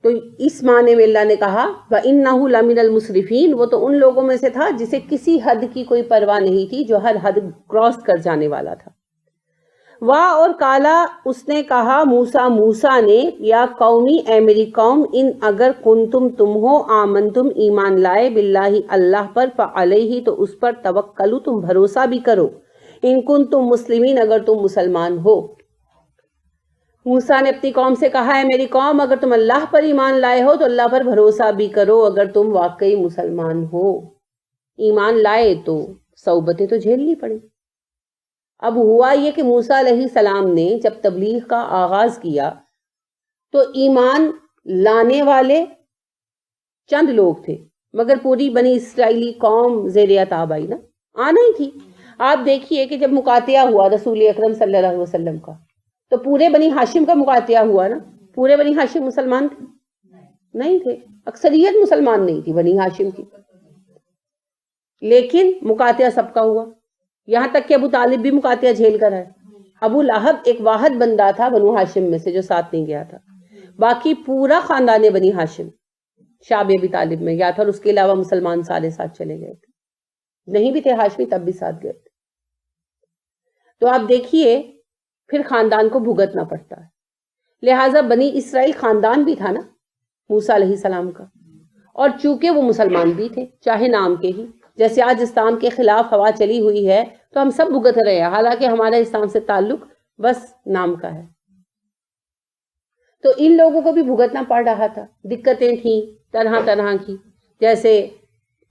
تو اس معنی میں اللہ نے کہا وَإِنَّهُ لَمِنَ الْمُسْرِفِينَ، وہ تو ان لوگوں میں سے تھا جسے کسی حد کی کوئی پرواہ نہیں تھی، جو ہر حد کراس کر جانے والا تھا۔ اور کالا اس نے کہا موسیٰ نے، یا قومی اے میری قوم، ان اگر کنتم تم ہو آمنتم ایمان لائے باللہ اللہ پر، فعلیہ تو اس پر توکلوا تم بھروسہ بھی کرو، ان کنتم مسلمین اگر تم مسلمان ہو۔ موسیٰ نے اپنی قوم سے کہا ہے میری قوم اگر تم اللہ پر ایمان لائے ہو تو اللہ پر بھروسہ بھی کرو اگر تم واقعی مسلمان ہو۔ ایمان لائے تو صعوبتیں تو جھیلنی پڑیں۔ اب ہوا یہ کہ موسیٰ علیہ السلام نے جب تبلیغ کا آغاز کیا تو ایمان لانے والے چند لوگ تھے، مگر پوری بنی اسرائیلی قوم زیر عتاب آئی نا، آنا ہی تھی۔ آپ دیکھیے کہ جب مقاطعہ ہوا رسول اکرم صلی اللہ علیہ وسلم کا، تو پورے بنی ہاشم کا مقاطعہ ہوا نا۔ پورے بنی ہاشم مسلمان تھے؟ نہیں تھے، اکثریت مسلمان نہیں تھی بنی ہاشم کی، لیکن مقاطعہ سب کا ہوا، یہاں تک کہ ابو طالب بھی مقاطعہ جھیل کر آئے۔ ابو لہب ایک واحد بندہ تھا بنو ہاشم میں سے جو ساتھ نہیں گیا تھا، باقی پورا خاندان بنی ہاشم شعب ابی طالب میں گیا تھا، اور اس کے علاوہ مسلمان سارے ساتھ چلے گئے تھے، نہیں بھی تھے ہاشمی تب بھی ساتھ گئے تھے۔ تو آپ دیکھیے پھر خاندان کو بھگتنا پڑتا ہے، لہٰذا بنی اسرائیل خاندان بھی تھا نا موسیٰ علیہ السلام کا، اور چونکہ وہ مسلمان بھی تھے چاہے نام کے ہی، جیسے آج اسلام کے خلاف ہوا چلی ہوئی ہے تو ہم سب بھگت رہے ہیں، حالانکہ ہمارا اسلام سے تعلق بس نام کا ہے۔ تو ان لوگوں کو بھی بھگتنا پڑ رہا تھا، دقتیں تھیں طرح طرح کی، جیسے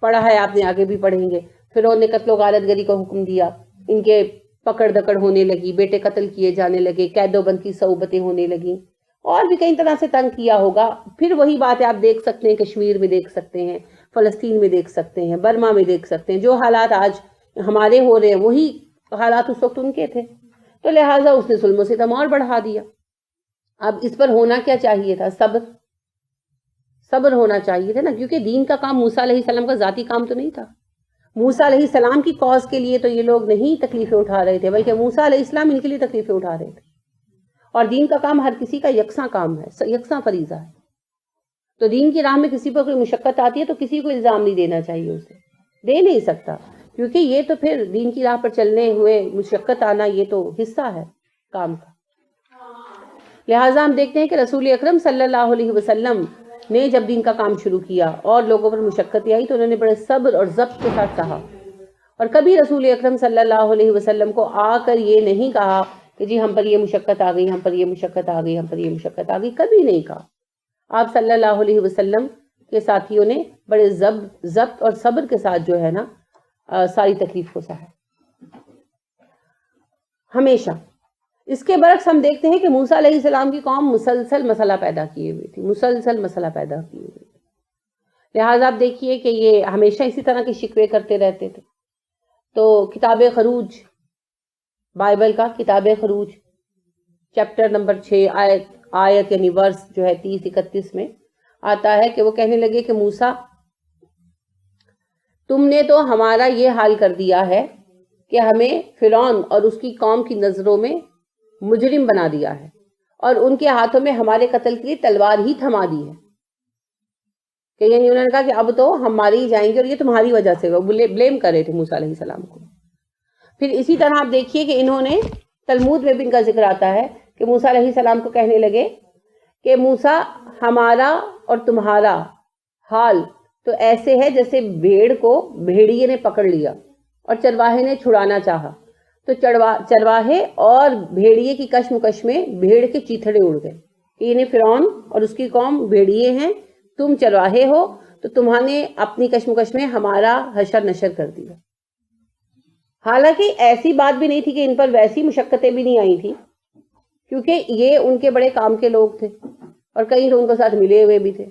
پڑھا ہے آپ نے، آگے بھی پڑھیں گے، فرعون نے قتل و غارت گری کا حکم دیا، ان کے پکڑ دکڑ ہونے لگی، بیٹے قتل کیے جانے لگے، قید و بند کی صعوبتیں ہونے لگیں، اور بھی کئی طرح سے تنگ کیا ہوگا۔ پھر وہی بات آپ دیکھ سکتے ہیں، کشمیر میں دیکھ سکتے ہیں، فلسطین میں دیکھ سکتے ہیں، برما میں دیکھ سکتے ہیں، جو حالات آج ہمارے ہو رہے ہیں وہی حالات اس وقت ان کے تھے، تو لہٰذا اس نے ظلم و ستم اور بڑھا دیا۔ اب اس پر ہونا کیا چاہیے تھا؟ صبر ہونا چاہیے تھا نا، کیونکہ دین کا کام موسیٰ علیہ السلام کا ذاتی کام تو نہیں تھا۔ موسیٰ علیہ السلام کی کاز کے لیے تو یہ لوگ نہیں تکلیفیں اٹھا رہے تھے، بلکہ موسیٰ علیہ السلام ان کے لیے تکلیفیں اٹھا رہے تھے، اور دین کا کام ہر کسی کا یکساں کام ہے، یکساں فریضہ ہے۔ تو دین کی راہ میں کسی پر کوئی مشقت آتی ہے تو کسی کو الزام نہیں دینا چاہیے، اسے دے نہیں سکتا، کیونکہ یہ تو پھر دین کی راہ پر چلنے ہوئے مشقت آنا یہ تو حصہ ہے کام کا۔ لہٰذا ہم دیکھتے ہیں کہ رسول اکرم صلی اللہ علیہ وسلم نے جب دین کا کام شروع کیا اور لوگوں پر مشقتیں آئی تو انہوں نے بڑے صبر اور ضبط کے ساتھ کہا، اور کبھی رسول اکرم صلی اللہ علیہ وسلم کو آ کر یہ نہیں کہا کہ جی ہم پر یہ مشقت آ گئی، ہم پر یہ مشقت آ گئی، ہم پر یہ مشقت آ گئی، کبھی نہیں کہا۔ آپ صلی اللہ علیہ وسلم کے ساتھیوں نے بڑے ضبط اور صبر کے ساتھ جو ہے نا ساری تکلیف کو سہا ہمیشہ۔ اس کے برعکس ہم دیکھتے ہیں کہ موسیٰ علیہ السلام کی قوم مسلسل مسئلہ پیدا کیے ہوئی تھی، مسلسل مسئلہ پیدا کیے ہوئے تھی، لہٰذا آپ دیکھیے کہ یہ ہمیشہ اسی طرح کے شکوے کرتے رہتے تھے۔ تو کتاب خروج، بائبل کا کتاب خروج چیپٹر نمبر 6 آیت یعنی ورس جو ہے 30-31 میں آتا ہے کہ وہ کہنے لگے کہ موسیٰ تم نے تو ہمارا یہ حال کر دیا ہے کہ ہمیں فرعون اور اس کی قوم کی نظروں میں مجرم بنا دیا ہے، اور ان کے ہاتھوں میں ہمارے قتل کے لیے تلوار ہی تھما دی ہے، کہ یعنی انہوں نے کہا کہ اب تو ہم مارے ہی جائیں گے، اور یہ تمہاری وجہ سے، وہ بلیم کر رہے تھے موسیٰ علیہ السلام کو۔ پھر اسی طرح آپ دیکھیے کہ انہوں نے تلمود میں بھی ان کا ذکر آتا ہے کہ موسیٰ علیہ السلام کو کہنے لگے کہ موسیٰ ہمارا اور تمہارا حال تو ایسے ہے جیسے بھیڑ کو بھیڑیے نے پکڑ لیا اور چرواہے نے چھڑانا چاہا، تو چرواہے اور بھیڑیے کی کشمکش میں بھیڑ کے چیتھڑے اڑ گئے، کہ انہیں فرعون اور اس کی قوم بھیڑیے ہیں، تم چرواہے ہو، تو تمہوں نے اپنی کشمکش میں ہمارا حشر نشر کر دیا۔ حالانکہ ایسی بات بھی نہیں تھی کہ ان پر ویسی مشقتیں بھی نہیں آئی تھی، کیونکہ یہ ان کے بڑے کام کے لوگ تھے اور کئی لوگوں کے ساتھ ملے ہوئے بھی تھے،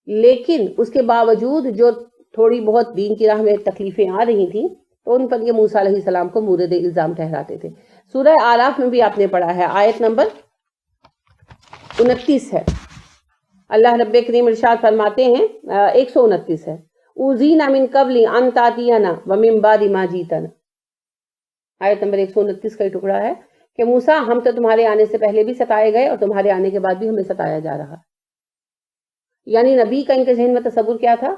لیکن اس کے باوجود جو تھوڑی بہت دین کی راہ میں تکلیفیں آ رہی تھیں تو ان پر یہ موسیٰ علیہ السلام کو مورد الزام ٹھہراتے تھے۔ سورہ اعراف میں بھی آپ نے پڑھا ہے، آیت نمبر 29 ہے، اللہ رب کریم ارشاد فرماتے ہیں 129 ہے، اوذینا من قبل ان تاتینا ومن بعد ما جیتنا، آیت نمبر 129 کا ٹکڑا ہے کہ موسیٰ ہم تو تمہارے آنے سے پہلے بھی ستائے گئے اور تمہارے آنے کے بعد بھی ہمیں ستایا جا رہا۔ یعنی نبی کا ان کے ذہن میں تصور کیا تھا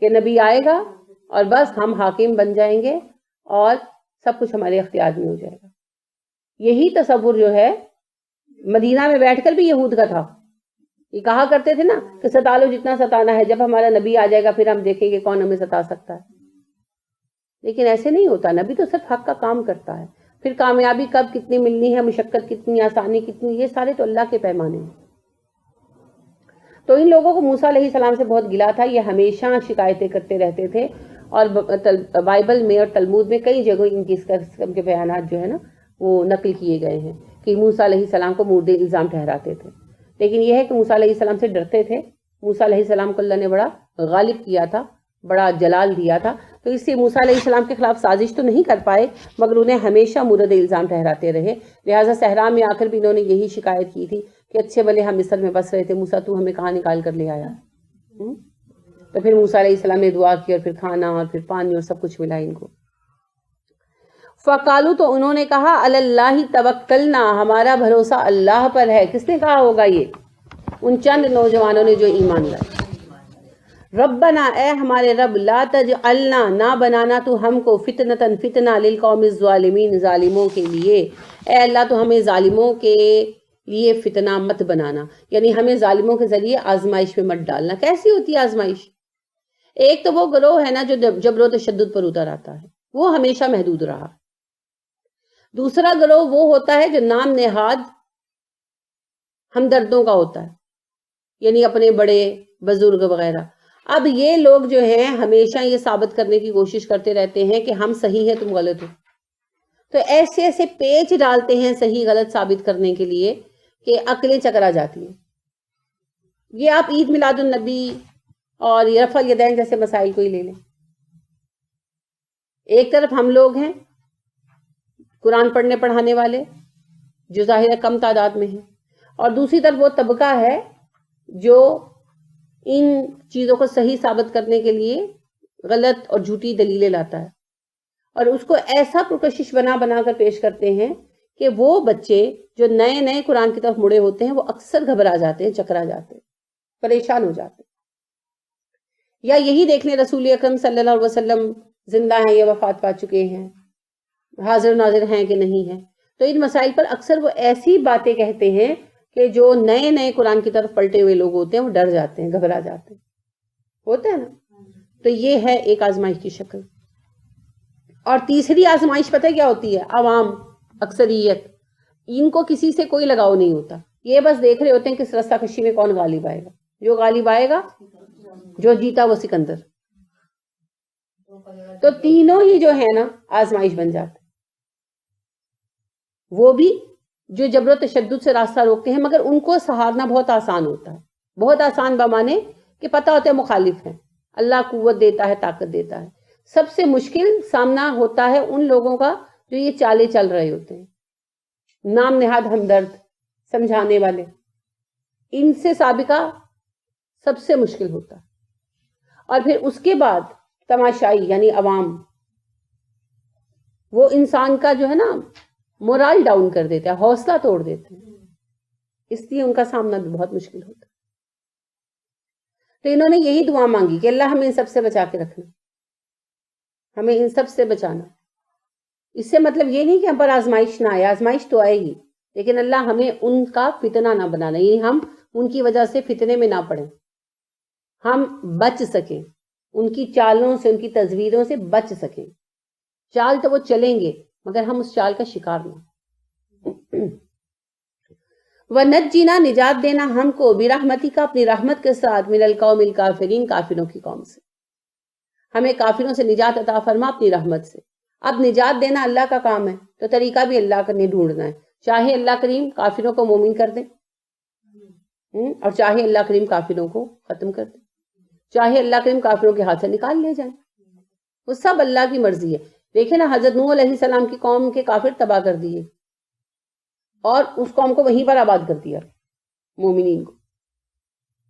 کہ نبی آئے گا اور بس ہم حاکم بن جائیں گے اور سب کچھ ہمارے اختیار میں ہو جائے گا. یہی تصور جو ہے مدینہ میں بیٹھ کر بھی یہود کا تھا. یہ کہا کرتے تھے نا کہ ستا لو جتنا ستانا ہے, جب ہمارا نبی آ جائے گا پھر ہم دیکھیں گے کون ہمیں ستا سکتا ہے. لیکن ایسے نہیں ہوتا, نبی تو صرف حق کا کام کرتا ہے. پھر کامیابی کب کتنی ملنی ہے, مشقت کتنی, آسانی کتنی, یہ سارے تو اللہ کے پیمانے ہیں. تو ان لوگوں کو موسیٰ علیہ السلام سے بہت گلا تھا. یہ ہمیشہ شکایتیں کرتے رہتے تھے اور بائبل میں اور تلمود میں کئی جگہوں ان کی اس قسم کے بیانات جو ہے نا وہ نقل کیے گئے ہیں کہ موسیٰ علیہ السلام کو مورد الزام ٹھہراتے تھے. لیکن یہ ہے کہ موسیٰ علیہ السلام سے ڈرتے تھے. موسیٰ علیہ السلام کو اللہ نے بڑا غالب کیا تھا, بڑا جلال دیا تھا, تو اس سے موسیٰ علیہ السلام کے خلاف سازش تو نہیں کر پائے مگر انہیں ہمیشہ مورد الزام ٹھہراتے رہے. لہٰذا صحرا میں آ کر بھی انہوں نے یہی شکایت کی تھی کہ اچھے بھلے ہم مصر میں بس رہے تھے, موسیٰ تو ہمیں کہاں نکال کر لے آیا. تو پھر موسیٰ علیہ السلام نے دعا کی اور پھر کھانا اور پھر پانی اور سب کچھ ملا ان کو. فقالو, تو انہوں نے کہا, اللہ توکلنا, ہمارا بھروسہ اللہ پر ہے. کس نے کہا ہوگا؟ یہ ان چند نوجوانوں نے جو ایمان لائے. ربنا, اے ہمارے رب, لا تجعلنا, نہ بنانا تو ہم کو, فتنتن, فتنہ, للقوم الظالمین, ظالموں کے لیے. اے اللہ تو ہمیں ظالموں کے لیے فتنہ مت بنانا, یعنی ہمیں ظالموں کے ذریعے آزمائش میں مت ڈالنا. کیسی ہوتی ہے آزمائش؟ ایک تو وہ گروہ ہے نا جو جبر و تشدد پر اتر آتا ہے, وہ ہمیشہ محدود رہا. دوسرا گروہ وہ ہوتا ہے جو نام نہاد ہمدردوں کا ہوتا ہے, یعنی اپنے بڑے بزرگ وغیرہ. اب یہ لوگ جو ہیں ہمیشہ یہ ثابت کرنے کی کوشش کرتے رہتے ہیں کہ ہم صحیح ہیں تم غلط ہو. تو ایسے ایسے پیچ ڈالتے ہیں صحیح غلط ثابت کرنے کے لیے کہ عقلیں چکرا جاتی ہیں. یہ آپ عید میلاد النبی اور رفع الیدین جیسے مسائل کو ہی لے لیں. ایک طرف ہم لوگ ہیں قرآن پڑھنے پڑھانے والے جو ظاہر کم تعداد میں ہیں, اور دوسری طرف وہ طبقہ ہے جو ان چیزوں کو صحیح ثابت کرنے کے لیے غلط اور جھوٹی دلیلیں لاتا ہے, اور اس کو ایسا پرکشش بنا بنا کر پیش کرتے ہیں کہ وہ بچے جو نئے نئے قرآن کی طرف مڑے ہوتے ہیں وہ اکثر گھبرا جاتے ہیں, چکرا جاتے ہیں, پریشان ہو جاتے ہیں. یا یہی دیکھ لیں رسول اکرم صلی اللہ علیہ وسلم زندہ ہیں یا وفات پا چکے ہیں, حاضر ناظر ہیں کہ نہیں ہیں. تو ان مسائل پر اکثر وہ ایسی باتیں کہتے ہیں کہ جو نئے نئے قرآن کی طرف پلٹے ہوئے لوگ ہوتے ہیں وہ ڈر جاتے ہیں, گھبرا جاتے ہیں, ہوتا ہے نا. تو یہ ہے ایک آزمائش کی شکل. اور تیسری آزمائش پتہ کیا ہوتی ہے؟ عوام, اکثریت, ان کو کسی سے کوئی لگاؤ نہیں ہوتا. یہ بس دیکھ رہے ہوتے ہیں کہ اس رستہ کشی میں کون غالب آئے گا. جو غالب آئے گا, جو جیتا وہ سکندر. تو تینوں ہی جو ہے نا آزمائش بن جاتے. وہ بھی جو جبر و تشدد سے راستہ روکتے ہیں, مگر ان کو سہارنا بہت آسان ہوتا ہے. بہت آسان بمانے کہ پتہ ہوتا ہے مخالف ہیں, اللہ قوت دیتا ہے, طاقت دیتا ہے. سب سے مشکل سامنا ہوتا ہے ان لوگوں کا جو یہ چالے چل رہے ہوتے ہیں, نام نہاد ہمدرد, سمجھانے والے. ان سے سابقہ سب سے مشکل ہوتا ہے. اور پھر اس کے بعد تماشائی یعنی عوام, وہ انسان کا جو ہے نا مورال ڈاؤن کر دیتا ہے, حوصلہ توڑ دیتے ہیں. اس لیے ان کا سامنا بھی بہت مشکل ہوتا ہے. تو انہوں نے یہی دعا مانگی کہ اللہ ہمیں ان سب سے بچا کے رکھنا, ہمیں ان سب سے بچانا. اس سے مطلب یہ نہیں کہ ہم پر آزمائش نہ آئے, آزمائش تو آئے گی, لیکن اللہ ہمیں ان کا فتنہ نہ بنانا, یعنی ہم ان کی وجہ سے فتنے میں نہ پڑیں, ہم بچ سکیں, ان کی چالوں سے, ان کی تزویروں سے بچ سکیں. چال تو وہ چلیں گے مگر ہم اس چال کا شکار نہ. وَنَجِّنَا, نجات دینا ہم کو, برحمتی کا, اپنی رحمت کے ساتھ, من القوم الکافرین, کافروں کی قوم سے. ہمیں کافروں سے نجات عطا فرما اپنی رحمت سے. اب نجات دینا اللہ کا کام ہے, تو طریقہ بھی اللہ کا نہیں ڈھونڈنا ہے. چاہے اللہ کریم کافروں کو مومن کر دے, اور چاہے اللہ کریم کافروں کو ختم کر دے, چاہے اللہ کریم کافروں کے ہاتھ سے نکال لے جائیں, وہ سب اللہ کی مرضی ہے. دیکھیں نا حضرت نوح علیہ السلام کی قوم کے کافر تباہ کر دیے, اور اس قوم کو وہیں پر آباد کر دیا, مومنین کو.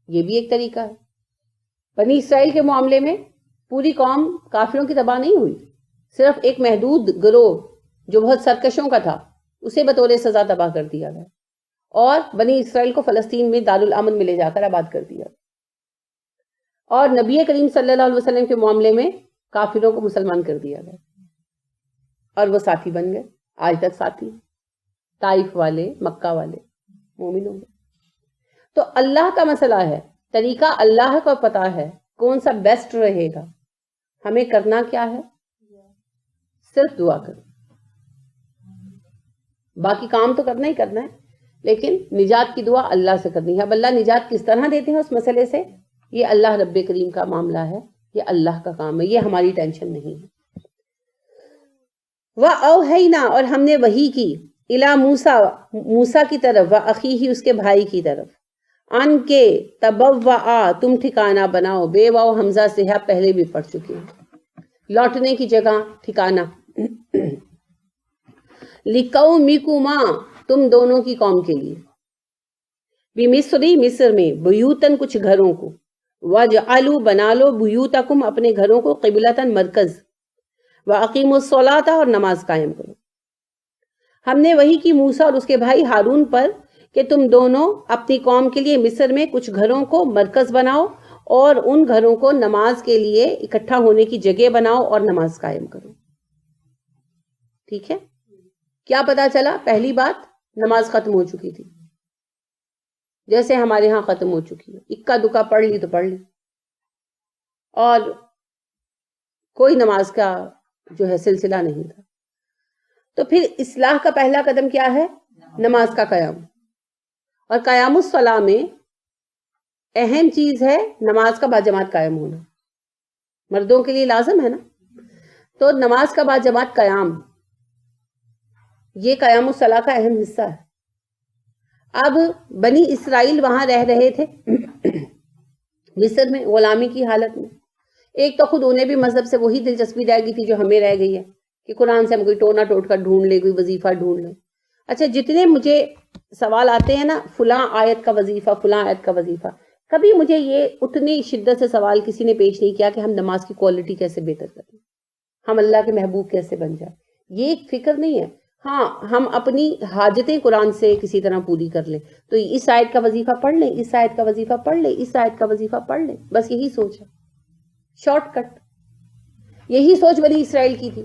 یہ بھی ایک طریقہ ہے. بنی اسرائیل کے معاملے میں پوری قوم کافروں کی تباہ نہیں ہوئی, صرف ایک محدود گروہ جو بہت سرکشوں کا تھا اسے بطور سزا تباہ کر دیا گیا. اور بنی اسرائیل کو فلسطین میں دارالامن میں لے جا کر آباد کر دیا، اور نبی کریم صلی اللہ علیہ وسلم کے معاملے میں کافروں کو مسلمان کر دیا گیا، اور وہ ساتھی بن گئے، آج تک ساتھی، طائف والے، مکہ والے مومن ہو گئے۔ تو اللہ کا مسئلہ ہے، طریقہ اللہ کو پتا ہے کون سا بیسٹ رہے گا، ہمیں کرنا کیا ہے؟ صرف دعا کرو، باقی کام تو کرنا ہی کرنا ہے، لیکن نجات کی دعا اللہ سے کرنی ہے۔ اب اللہ نجات کس طرح دیتے ہیں اس مسئلے سے، یہ اللہ رب کریم کا معاملہ ہے، یہ اللہ کا کام ہے، یہ ہماری ٹینشن نہیں ہے۔ وَأَوْحَيْنَا، اور ہم نے وحی کی، اِلَى موسیٰ، موسیٰ کی طرف، وَأَخِيهِ، اس کے بھائی کی طرف، ان کے تبوّعا، تم ٹھکانہ بناؤ، بے واو حمزہ سے ہے، پہلے بھی پڑھ چکے ہیں، لوٹنے کی جگہ، ٹھکانہ، لِقَوْمِكُمَا، تم دونوں کی قوم کے لیے، بِمِصْرِ، مصر میں، بیوتن، کچھ گھروں کو، وَاجْعَلُوا، بنا لو، بیوتکم، اپنے گھروں کو، قبلتاً، مرکز، وَأَقِیمُوا الصَّلَاةَ، اور نماز قائم کرو۔ ہم نے وحی کی موسیٰ اور اس کے بھائی ہارون پر کہ تم دونوں اپنی قوم کے لیے مصر میں کچھ گھروں کو مرکز بناؤ، اور ان گھروں کو نماز کے لیے اکٹھا ہونے کی جگہ بناؤ، اور نماز قائم کرو۔ ٹھیک ہے، کیا پتا چلا؟ پہلی بات، نماز ختم ہو چکی تھی، جیسے ہمارے ہاں ختم ہو چکی ہے، اکا دکا پڑھ لی تو پڑھ لی، اور کوئی نماز کا جو ہے سلسلہ نہیں تھا۔ تو پھر اصلاح کا پہلا قدم کیا ہے؟ نماز کا قیام، اور قیام الصلاح میں اہم چیز ہے نماز کا باجماعت قائم ہونا، مردوں کے لیے لازم ہے نا، تو نماز کا باجماعت قیام، یہ قیام الصلاح کا اہم حصہ ہے۔ اب بنی اسرائیل وہاں رہ رہے تھے مصر میں، غلامی کی حالت میں، ایک تو خود انہیں بھی مذہب سے وہی دلچسپی رہ گئی تھی جو ہمیں رہ گئی ہے کہ قرآن سے ہم کوئی ٹونا ٹوٹکا ڈھونڈ لے، کوئی وظیفہ ڈھونڈ لے۔ اچھا، جتنے مجھے سوال آتے ہیں نا، فلاں آیت کا وظیفہ، فلاں آیت کا وظیفہ، کبھی مجھے یہ اتنی شدت سے سوال کسی نے پیش نہیں کیا کہ ہم نماز کی کوالٹی کیسے بہتر کریں، ہم اللہ کے محبوب کیسے بن جائیں، یہ ایک فکر نہیں ہے۔ ہاں، ہم اپنی حاجتیں قرآن سے کسی طرح پوری کر لیں، تو اس آیت کا وظیفہ پڑھ لیں، اس آیت کا وظیفہ پڑھ لیں، اس آیت کا وظیفہ پڑھ لیں، بس یہی سوچ ہے، شارٹ کٹ۔ یہی سوچ بنی اسرائیل کی تھی،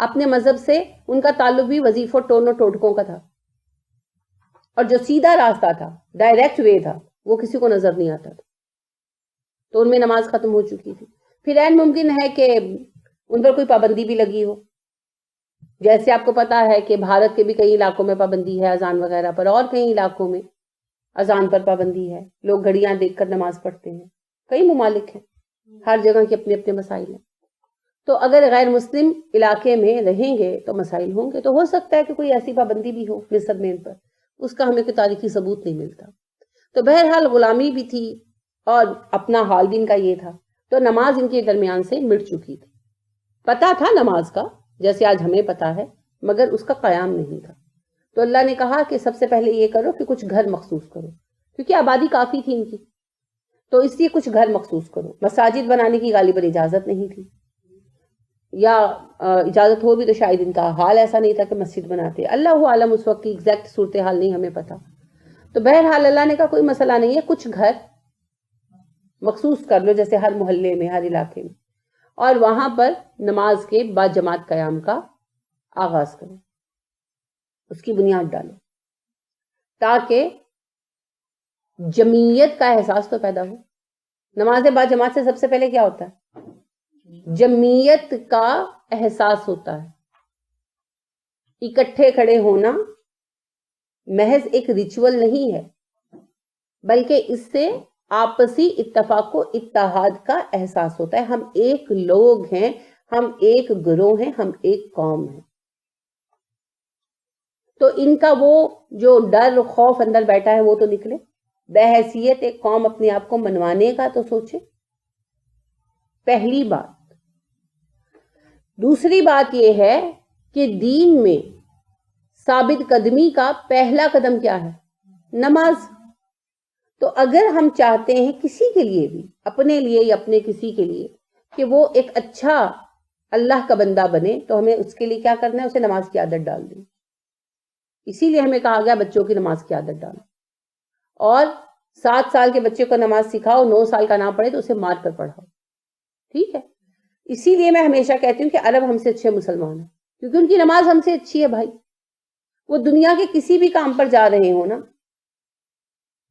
اپنے مذہب سے ان کا تعلق بھی وظیفوں ٹونوں ٹوٹکوں کا تھا، اور جو سیدھا راستہ تھا، ڈائریکٹ وے تھا، وہ کسی کو نظر نہیں آتا تھا، تو ان میں نماز ختم ہو چکی تھی۔ پھر این ممکن ہے کہ ان پر کوئی پابندی بھی لگی ہو، جیسے آپ کو پتا ہے کہ بھارت کے بھی کئی علاقوں میں پابندی ہے اذان وغیرہ پر، اور کئی علاقوں میں اذان پر پابندی ہے، لوگ گھڑیاں دیکھ کر نماز پڑھتے ہیں، کئی ممالک ہیں، ہر جگہ کے اپنے اپنے مسائل ہیں۔ تو اگر غیر مسلم علاقے میں رہیں گے تو مسائل ہوں گے، تو ہو سکتا ہے کہ کوئی ایسی پابندی بھی ہو مصر میں ان پر، اس کا ہمیں کوئی تاریخی ثبوت نہیں ملتا۔ تو بہرحال غلامی بھی تھی اور اپنا حال بھی ان کا یہ تھا، تو نماز ان کے درمیان سے مٹ چکی تھی، پتہ تھا نماز کا جیسے آج ہمیں پتا ہے، مگر اس کا قیام نہیں تھا۔ تو اللہ نے کہا کہ سب سے پہلے یہ کرو کہ کچھ گھر مخصوص کرو، کیونکہ آبادی کافی تھی ان کی، تو اس لیے کچھ گھر مخصوص کرو۔ مساجد بنانے کی غالباً اجازت نہیں تھی، یا اجازت ہو بھی تو شاید ان کا حال ایسا نہیں تھا کہ مسجد بناتے، اللہ عالم، اس وقت کی ایگزیکٹ صورتحال نہیں ہمیں پتا۔ تو بہرحال اللہ نے کہا کوئی مسئلہ نہیں ہے، کچھ گھر مخصوص کر لو، جیسے ہر محلے میں، ہر علاقے میں، اور وہاں پر نماز کے باجماعت قیام کا آغاز کرو، اس کی بنیاد ڈالو، تاکہ جمعیت کا احساس تو پیدا ہو۔ نماز باجماعت سے سب سے پہلے کیا ہوتا ہے؟ جمعیت کا احساس ہوتا ہے۔ اکٹھے کھڑے ہونا محض ایک ریچول نہیں ہے، بلکہ اس سے آپسی اتفاق و اتحاد کا احساس ہوتا ہے۔ ہم ایک لوگ ہیں، ہم ایک گروہ ہیں، ہم ایک قوم ہیں۔ تو ان کا وہ جو ڈر خوف اندر بیٹھا ہے وہ تو نکلے، بحیثیت ایک قوم اپنے آپ کو منوانے کا تو سوچے، پہلی بات۔ دوسری بات یہ ہے کہ دین میں ثابت قدمی کا پہلا قدم کیا ہے؟ نماز۔ تو اگر ہم چاہتے ہیں کسی کے لیے بھی، اپنے لیے یا اپنے کسی کے لیے، کہ وہ ایک اچھا اللہ کا بندہ بنے، تو ہمیں اس کے لیے کیا کرنا ہے؟ اسے نماز کی عادت ڈال دیں۔ اسی لیے ہمیں کہا گیا بچوں کی نماز کی عادت ڈالو، اور 7 سال کے بچے کو نماز سکھاؤ، 9 سال کا نہ پڑھے تو اسے مار کر پڑھاؤ، ٹھیک ہے؟ اسی لیے میں ہمیشہ کہتی ہوں کہ عرب ہم سے اچھے مسلمان ہیں، کیونکہ ان کی نماز ہم سے اچھی ہے بھائی. وہ دنیا کے کسی بھی کام پر جا رہے ہوں نا،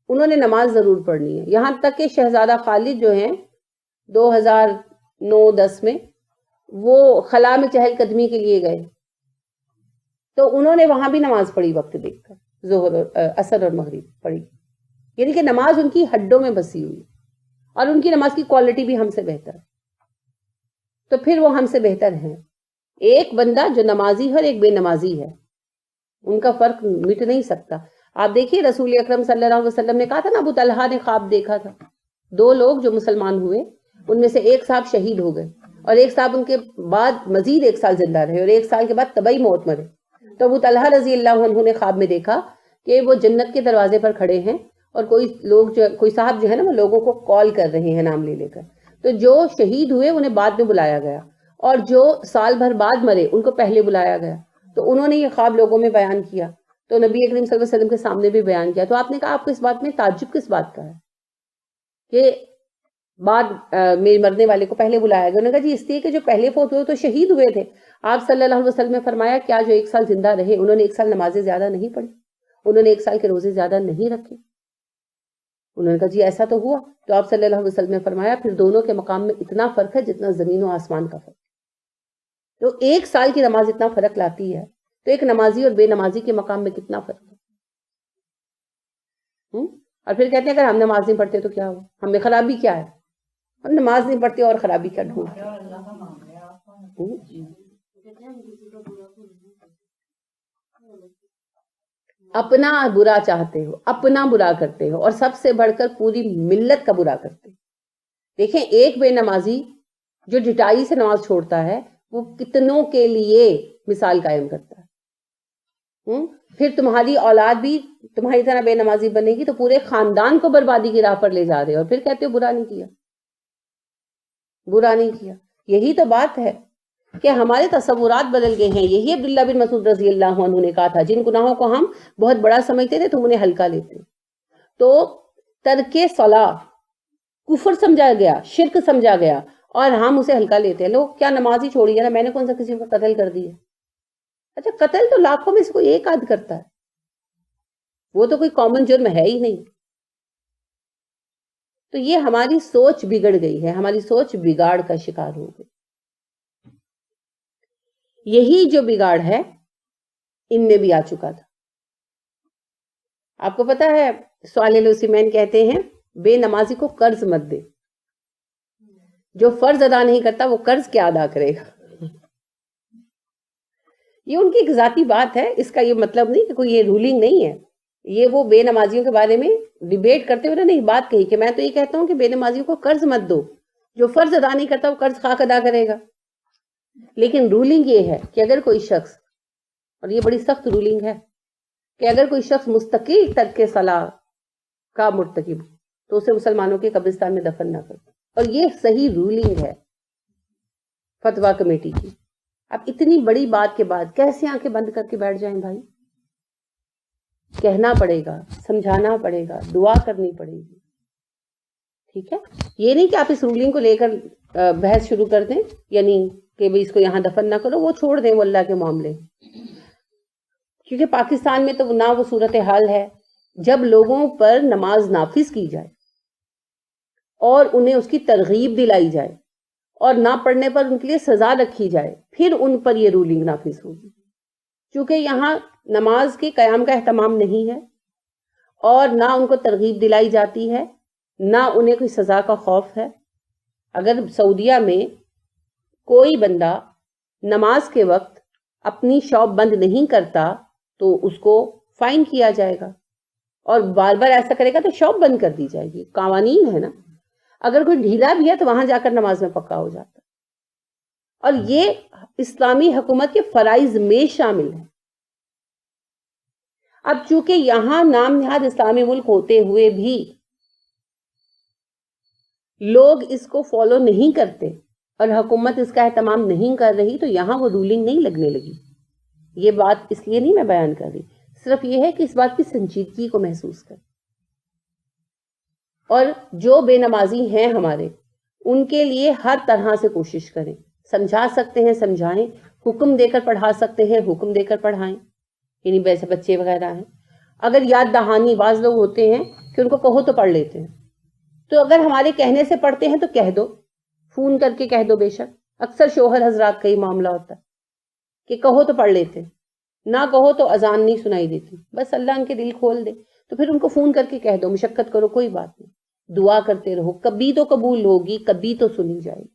انہوں نے نماز ضرور پڑھنی ہے. یہاں تک کہ شہزادہ خالد جو ہیں 2009-10 میں وہ خلا میں چہل قدمی کے لیے گئے تو انہوں نے وہاں بھی نماز پڑھی وقت دیکھ کر، ظہر اور عصر اور مغرب پڑھی. یعنی کہ نماز ان کی ہڈوں میں بسی ہوئی، اور ان کی نماز کی کوالٹی بھی ہم سے بہتر ہے. تو پھر وہ ہم سے بہتر ہیں. ایک بندہ جو نمازی ہے اور ایک بے نمازی ہے، ان کا فرق مٹ نہیں سکتا. آپ دیکھیے رسول اکرم صلی اللہ علیہ وسلم نے کہا تھا نا، ابو طلحہ نے خواب دیکھا تھا. 2 لوگ جو مسلمان ہوئے ان میں سے ایک صاحب شہید ہو گئے، اور ایک صاحب ان کے بعد مزید 1 سال زندہ رہے، اور 1 سال کے بعد طبعی موت مرے. تو ابو طلحہ رضی اللہ عنہ نے خواب میں دیکھا کہ وہ جنت کے دروازے پر کھڑے ہیں، اور کوئی صاحب جو ہے نا وہ لوگوں کو کال کر رہے ہیں نام لے لے کر. تو جو شہید ہوئے انہیں بعد میں بلایا گیا، اور جو سال بھر بعد مرے ان کو پہلے بلایا گیا. تو انہوں نے یہ خواب لوگوں میں بیان کیا، تو نبی کریم صلی اللہ علیہ وسلم کے سامنے بھی بیان کیا. تو آپ نے کہا آپ کو اس بات میں تعجب کس بات کا ہے کہ بعد میں مرنے والے کو پہلے بلایا گیا؟ انہوں نے کہا جی اس لیے کہ جو پہلے فوت ہوئے تو شہید ہوئے تھے. آپ صلی اللہ علیہ وسلم نے فرمایا کیا جو 1 سال زندہ رہے انہوں نے 1 سال نمازیں زیادہ نہیں پڑھی، انہوں نے 1 سال کے روزے زیادہ نہیں رکھے؟ انہوں نے کہا جی ایسا تو ہوا. تو آپ صلی اللہ علیہ وسلم نے فرمایا پھر دونوں کے مقام میں اتنا فرق ہے جتنا زمین و آسمان کا فرق. تو 1 سال کی نماز اتنا فرق لاتی ہے، تو ایک نمازی اور بے نمازی کے مقام میں کتنا فرق ہے. اور پھر کہتے ہیں اگر ہم نماز نہیں پڑھتے تو کیا ہو، ہم میں خرابی کیا ہے؟ ہم نماز نہیں پڑھتے اور خرابی کیا ڈھونڈتے؟ اپنا برا چاہتے ہو، اپنا برا کرتے ہو، اور سب سے بڑھ کر پوری ملت کا برا کرتے. دیکھیں ایک بے نمازی جو ڈٹائی سے نماز چھوڑتا ہے وہ کتنوں کے لیے مثال قائم کرتا ہے. پھر تمہاری اولاد بھی تمہاری طرح بے نمازی بنے گی تو پورے خاندان کو بربادی کی راہ پر لے جا رہے ہو، اور پھر کہتے ہو برا نہیں کیا، برا نہیں کیا. یہی تو بات ہے کہ ہمارے تصورات بدل گئے ہیں. یہی عبداللہ بن مسعود رضی اللہ عنہ نے کہا تھا جن گناہوں کو ہم بہت بڑا سمجھتے تھے تم انہیں ہلکا لیتے. تو ترک صلاح کفر سمجھا گیا، شرک سمجھا گیا، اور ہم اسے ہلکا لیتے ہیں. لوگ کیا نماز ہی چھوڑی ہے نا، میں نے کون سا کسی کو قتل کر دیا؟ اچھا قتل تو لاکھوں میں سے کوئی ایک آدھ کرتا ہے، وہ تو کوئی کامن جرم ہے ہی نہیں. تو یہ ہماری سوچ بگڑ گئی ہے، ہماری سوچ بگاڑ کا شکار ہو گئی. یہی جو بگاڑ ہے ان میں بھی آ چکا تھا. آپ کو پتا ہے صالح العثیمین کہتے ہیں بے نمازی کو قرض مت دے، جو فرض ادا نہیں کرتا وہ قرض کیا ادا کرے گا. یہ ان کی ایک ذاتی بات ہے، اس کا یہ مطلب نہیں کہ کوئی یہ رولنگ نہیں ہے. یہ وہ بے نمازیوں کے بارے میں ڈیبیٹ کرتے ہوئے نہیں بات کہی کہ میں تو یہ کہتا ہوں کہ بے نمازیوں کو قرض مت دو، جو فرض ادا نہیں کرتا وہ قرض خاک ادا کرے گا. لیکن رولنگ یہ ہے کہ اگر کوئی شخص، اور یہ بڑی سخت رولنگ ہے، کہ اگر کوئی شخص مستقل ترک صلاح کا مرتکب تو اسے مسلمانوں کے قبرستان میں دفن نہ کرو. اور یہ صحیح رولنگ ہے فتویٰ کمیٹی کی. اب اتنی بڑی بات کے بعد کیسے آنکھیں بند کر کے بیٹھ جائیں بھائی؟ کہنا پڑے گا، سمجھانا پڑے گا، دعا کرنی پڑے گی. ٹھیک ہے، یہ نہیں کہ آپ اس رولنگ کو لے کر بحث شروع کر دیں، یعنی کہ اس کو یہاں دفن نہ کرو، وہ چھوڑ دیں، وہ اللہ کے معاملے. کیونکہ پاکستان میں تو نہ وہ صورتحال ہے جب لوگوں پر نماز نافذ کی جائے اور انہیں اس کی ترغیب دلائی جائے اور نہ پڑھنے پر ان کے لیے سزا رکھی جائے، پھر ان پر یہ رولنگ نافذ ہوگی. چونکہ یہاں نماز کے قیام کا اہتمام نہیں ہے، اور نہ ان کو ترغیب دلائی جاتی ہے، نہ انہیں کوئی سزا کا خوف ہے. اگر سعودیہ میں کوئی بندہ نماز کے وقت اپنی شاپ بند نہیں کرتا تو اس کو فائن کیا جائے گا، اور بار بار ایسا کرے گا تو شاپ بند کر دی جائے گی. قوانین ہے نا. اگر کوئی ڈھیلا بھی ہے تو وہاں جا کر نماز میں پکا ہو جاتا. اور یہ اسلامی حکومت کے فرائض میں شامل ہے. اب چونکہ یہاں نام نہاد اسلامی ملک ہوتے ہوئے بھی لوگ اس کو فالو نہیں کرتے اور حکومت اس کا اہتمام نہیں کر رہی، تو یہاں وہ رولنگ نہیں لگنے لگی. یہ بات اس لیے نہیں میں بیان کر رہی، صرف یہ ہے کہ اس بات کی سنجیدگی کو محسوس کریں. اور جو بے نمازی ہیں ہمارے، ان کے لیے ہر طرح سے کوشش کریں. سمجھا سکتے ہیں سمجھائیں، حکم دے کر پڑھا سکتے ہیں حکم دے کر پڑھائیں. یعنی ویسے بچے وغیرہ ہیں، اگر یاد دہانی بعض لوگ ہوتے ہیں کہ ان کو کہو تو پڑھ لیتے ہیں، تو اگر ہمارے کہنے سے پڑھتے ہیں تو کہہ دو، فون کر کے کہہ دو. بے شک اکثر شوہر حضرات کا ہی معاملہ ہوتا ہے کہ کہو تو پڑھ لیتے، نہ کہو تو اذان نہیں سنائی دیتی. بس اللہ ان کے دل کھول دے تو پھر ان کو فون کر کے کہہ دو، مشقت کرو کوئی بات نہیں، دعا کرتے رہو، کبھی تو قبول ہوگی، کبھی تو سنی جائے گی.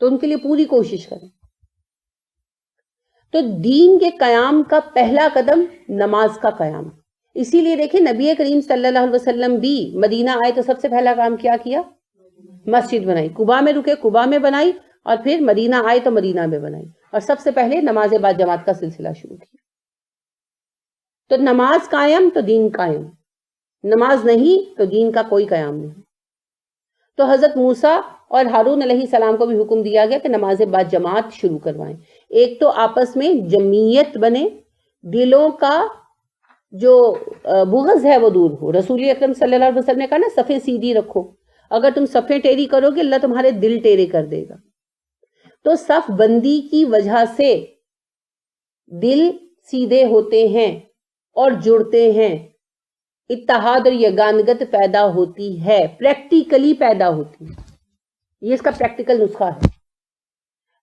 تو ان کے لیے پوری کوشش کریں. تو دین کے قیام کا پہلا قدم نماز کا قیام. اسی لیے دیکھیں نبی کریم صلی اللہ علیہ وسلم بھی مدینہ آئے تو سب سے پہلا کام کیا؟ مسجد بنائی. قباء میں رکے، قباء میں بنائی، اور پھر مدینہ آئے تو مدینہ میں بنائی، اور سب سے پہلے نماز بعد جماعت کا سلسلہ شروع کیا. تو نماز قائم تو دین قائم، نماز نہیں تو دین کا کوئی قیام نہیں. تو حضرت موسیٰ اور ہارون علیہ السلام کو بھی حکم دیا گیا کہ نماز بعد جماعت شروع کروائیں. ایک تو آپس میں جمعیت بنے، دلوں کا جو بغض ہے وہ دور ہو. رسول اکرم صلی اللہ علیہ وسلم نے کہا نا صفیں سیدھی رکھو، اگر تم صفیں ٹیڑھی کرو گے اللہ تمہارے دل ٹیڑھے کر دے گا. تو صف بندی کی وجہ سے دل سیدھے ہوتے ہیں اور جڑتے ہیں، اتحاد اور یگانگت پیدا ہوتی ہے، پریکٹیکلی پیدا ہوتی ہے. یہ اس کا پریکٹیکل نسخہ ہے.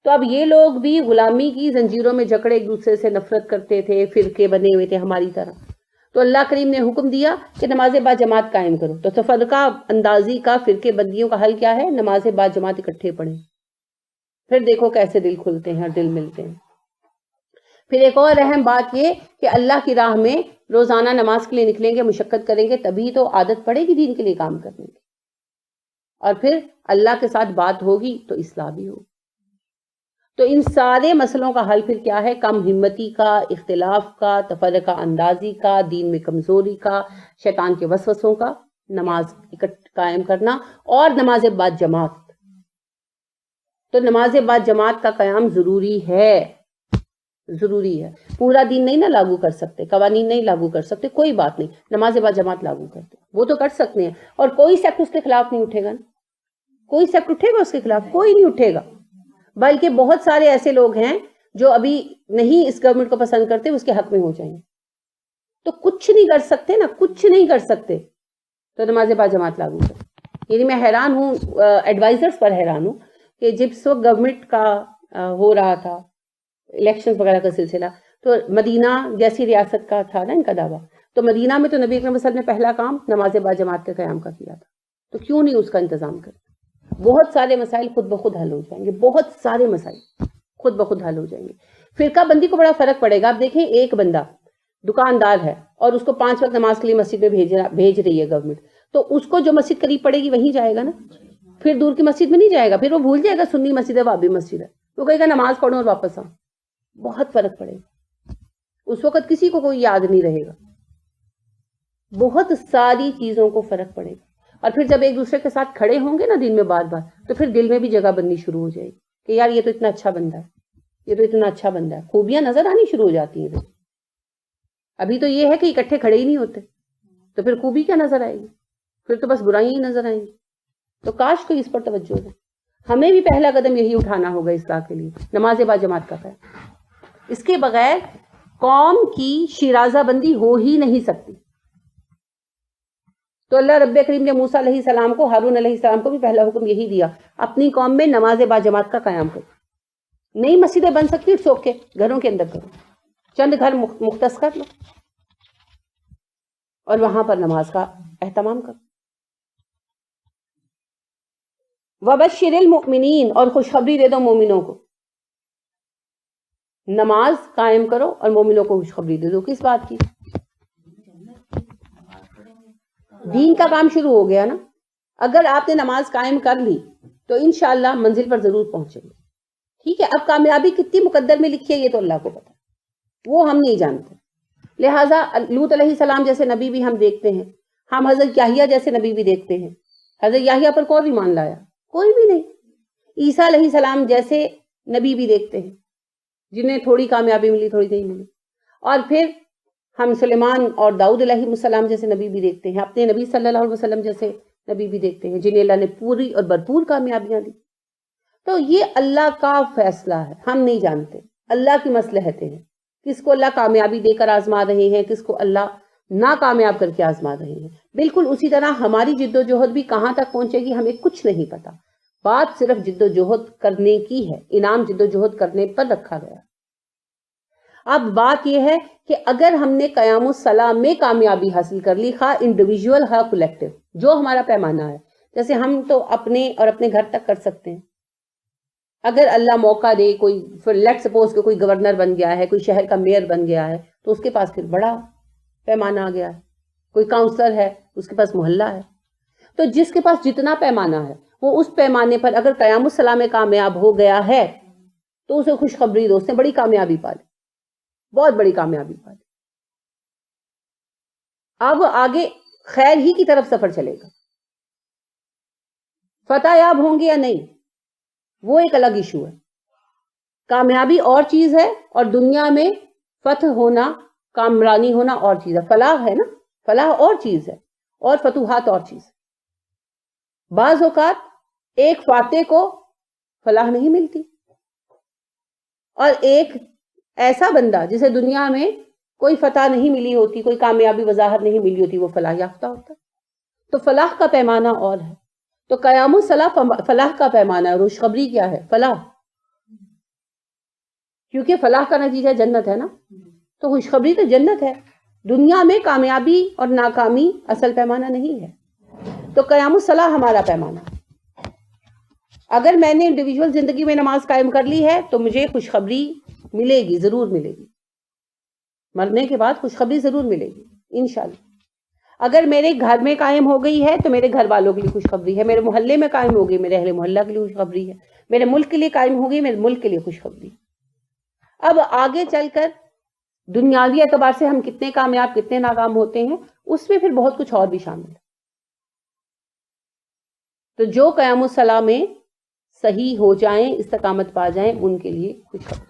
تو اب یہ لوگ بھی غلامی کی زنجیروں میں جکڑے ایک دوسرے سے نفرت کرتے تھے، فرقے بنے ہوئے تھے ہماری طرح. تو اللہ کریم نے حکم دیا کہ نماز بعد جماعت قائم کرو. تو تفرقہ اندازی کا، فرقے بندیوں کا حل کیا ہے؟ نماز بعد جماعت اکٹھے پڑھیں. پھر دیکھو کیسے دل کھلتے ہیں اور دل ملتے ہیں. پھر ایک اور اہم بات یہ کہ اللہ کی راہ میں روزانہ نماز کے لیے نکلیں گے، مشقت کریں گے، تبھی تو عادت پڑے گی دین کے لیے کام کرنے کی. اور پھر اللہ کے ساتھ بات ہوگی تو اصلاح بھی ہوگی. تو ان سارے مسئلوں کا حل پھر کیا ہے؟ کم ہمتی کا، اختلاف کا، تفرقہ اندازی کا، دین میں کمزوری کا، شیطان کے وسوسوں کا، نماز قائم کرنا اور نماز بعد جماعت. تو نماز بعد جماعت کا قیام ضروری ہے، ضروری ہے. پورا دین نہیں نا لاگو کر سکتے، قوانین نہیں لاگو کر سکتے، کوئی بات نہیں، نماز بعد جماعت لاگو کرتے وہ تو کر سکتے ہیں. اور کوئی سیکٹ اس کے خلاف نہیں اٹھے گا نا. کوئی سیکٹ اٹھے گا اس کے خلاف؟ کوئی نہیں اٹھے گا. بلکہ بہت سارے ایسے لوگ ہیں جو ابھی نہیں اس گورنمنٹ کو پسند کرتے، اس کے حق میں ہو جائیں گے. تو کچھ نہیں کر سکتے نا، کچھ نہیں کر سکتے. تو نماز بعد جماعت لاگو کریں. یعنی میں حیران ہوں، ایڈوائزرز پر حیران ہوں کہ جس وقت گورنمنٹ کا ہو رہا تھا الیکشن وغیرہ کا سلسلہ، تو مدینہ جیسی ریاست کا تھا نا ان کا دعویٰ، تو مدینہ میں تو نبی اکرم صلی اللہ علیہ وسلم نے پہلا کام نماز بعد جماعت کے قیام کا کیا تھا. تو کیوں نہیں اس کا انتظام کرتے؟ بہت سارے مسائل خود بخود حل ہو جائیں گے، بہت سارے مسائل خود بخود حل ہو جائیں گے. فرقہ بندی کو بڑا فرق پڑے گا. آپ دیکھیں ایک بندہ دکاندار ہے اور اس کو 5 وقت نماز کے لیے مسجد میں بھیج رہی ہے گورنمنٹ، تو اس کو جو مسجد قریب پڑے گی وہیں جائے گا نا. پھر دور کی مسجد میں نہیں جائے گا. پھر وہ بھول جائے گا سنی مسجد ہے وابی مسجد ہے، وہ کہے گا نماز پڑھو اور واپس آؤ. بہت فرق پڑے گا. اس وقت کسی کو کوئی یاد نہیں رہے گا. بہت ساری چیزوں کو فرق پڑے گا. اور پھر جب ایک دوسرے کے ساتھ کھڑے ہوں گے نا دن میں بار بار، تو پھر دل میں بھی جگہ بننی شروع ہو جائے گی کہ یار یہ تو اتنا اچھا بندہ ہے، یہ تو اتنا اچھا بندہ ہے. خوبیاں نظر آنی شروع ہو جاتی ہیں. ابھی تو یہ ہے کہ اکٹھے کھڑے ہی نہیں ہوتے، تو پھر خوبی کیا نظر آئے گی؟ پھر تو بس برائیاں ہی نظر آئیں گی. تو کاش کوئی اس پر توجہ دے. ہمیں بھی پہلا قدم یہی اٹھانا ہوگا اصلاح کے لیے، نماز بعد جماعت کا ہے. اس کے بغیر قوم کی شیرازہ بندی ہو ہی نہیں سکتی. تو اللہ رب کریم نے موسیٰ علیہ السلام کو، ہارون علیہ السلام کو بھی پہلا حکم یہی دیا، اپنی قوم میں نماز بعد جماعت کا قیام کرو. نئی مسجدیں بن سکتی سوک کے گھروں کے اندر کرو، چند گھر مختص کر لو اور وہاں پر نماز کا اہتمام کرو. وبشر المؤمنین، اور خوشخبری دے دو مومنوں کو. نماز قائم کرو اور مومنوں کو خوشخبری دے دو. کس بات کی؟ دین کا کام شروع ہو گیا نا. اگر آپ نے نماز قائم کر لی تو انشاءاللہ منزل پر ضرور پہنچیں گے. ٹھیک ہے، اب کامیابی کتنی مقدر میں لکھی ہے یہ تو اللہ کو پتا، وہ ہم نہیں جانتے. لہٰذا لوط علیہ السلام جیسے نبی بھی ہم دیکھتے ہیں، ہم حضرت یحییٰ جیسے نبی بھی دیکھتے ہیں. حضرت یحییٰ پر کون ایمان لایا؟ کوئی بھی نہیں. عیسیٰ علیہ السلام جیسے نبی بھی دیکھتے ہیں جنہیں تھوڑی کامیابی ملی، تھوڑی نہیں ملی. اور پھر ہم سلیمان اور داؤد علیہ السلام جیسے نبی بھی دیکھتے ہیں, اپنے نبی صلی اللہ علیہ وسلم جیسے نبی بھی دیکھتے ہیں جنہیں اللہ نے پوری اور بھرپور کامیابیاں دی. تو یہ اللہ کا فیصلہ ہے, ہم نہیں جانتے, اللہ کی مصلحتیں ہیں, کس کو اللہ کامیابی دے کر آزما رہے ہیں, کس کو اللہ ناکامیاب کر کے آزما رہے ہیں. بالکل اسی طرح ہماری جد و جہد بھی کہاں تک پہنچے گی ہمیں کچھ نہیں پتا. بات صرف جد و جہد کرنے کی ہے, انعام جد و جہد کرنے پر رکھا گیا. اب بات یہ ہے کہ اگر ہم نے قیام الصلاح میں کامیابی حاصل کر لی, خواہ انڈیویجول خواہ کولیکٹو, جو ہمارا پیمانہ ہے, جیسے ہم تو اپنے اور اپنے گھر تک کر سکتے ہیں. اگر اللہ موقع دے, کوئی لیٹ سپوز کہ کوئی گورنر بن گیا ہے, کوئی شہر کا میئر بن گیا ہے, تو اس کے پاس پھر بڑا پیمانہ آ گیا ہے. کوئی کاؤنسلر ہے, اس کے پاس محلہ ہے. تو جس کے پاس جتنا پیمانہ ہے وہ اس پیمانے پر اگر قیام الصلاح میں کامیاب ہو گیا ہے تو اسے خوشخبری دو, اس نے بڑی کامیابی پا لی, بہت بڑی کامیابی پا لی. اب آگے خیر ہی کی طرف سفر چلے گا. فتح یاب ہوں گے یا نہیں وہ ایک الگ ایشو ہے. کامیابی اور چیز ہے اور دنیا میں فتح ہونا, کامرانی ہونا اور چیز ہے. فلاح ہے نا, فلاح اور چیز ہے اور فتوحات اور چیز ہے. بعض اوقات ایک فاتح کو فلاح نہیں ملتی اور ایک ایسا بندہ جسے دنیا میں کوئی فتح نہیں ملی ہوتی, کوئی کامیابی وضاحت نہیں ملی ہوتی, وہ فلاح یافتہ ہوتا. تو فلاح کا پیمانہ اور ہے. تو قیام الصلاح فلاح کا پیمانہ ہے. اور خوشخبری کیا ہے؟ فلاح. کیونکہ فلاح کا نتیجہ جنت ہے نا, تو خوشخبری تو جنت ہے. دنیا میں کامیابی اور ناکامی اصل پیمانہ نہیں ہے. تو قیام الصلاح ہمارا پیمانہ. اگر میں نے انڈیویجول زندگی میں نماز قائم کر لی ہے تو مجھے خوشخبری ملے گی, ضرور ملے گی. مرنے کے بعد خوشخبری ضرور ملے گی انشاءاللہ. اگر میرے گھر میں قائم ہو گئی ہے تو میرے گھر والوں کے لیے خوشخبری ہے. میرے محلے میں قائم ہو گئی, میرے اہل محلہ کے لیے خوشخبری ہے. میرے ملک کے لیے قائم ہو گئی, میرے ملک کے لیے خوشخبری. اب آگے چل کر دنیاوی اعتبار سے ہم کتنے کامیاب کتنے ناکام ہوتے ہیں, اس میں پھر بہت کچھ اور بھی شامل ہے. تو جو قیام الصلاح میں صحیح ہو جائیں, استقامت پا جائیں, ان کے لیے خوشخبری.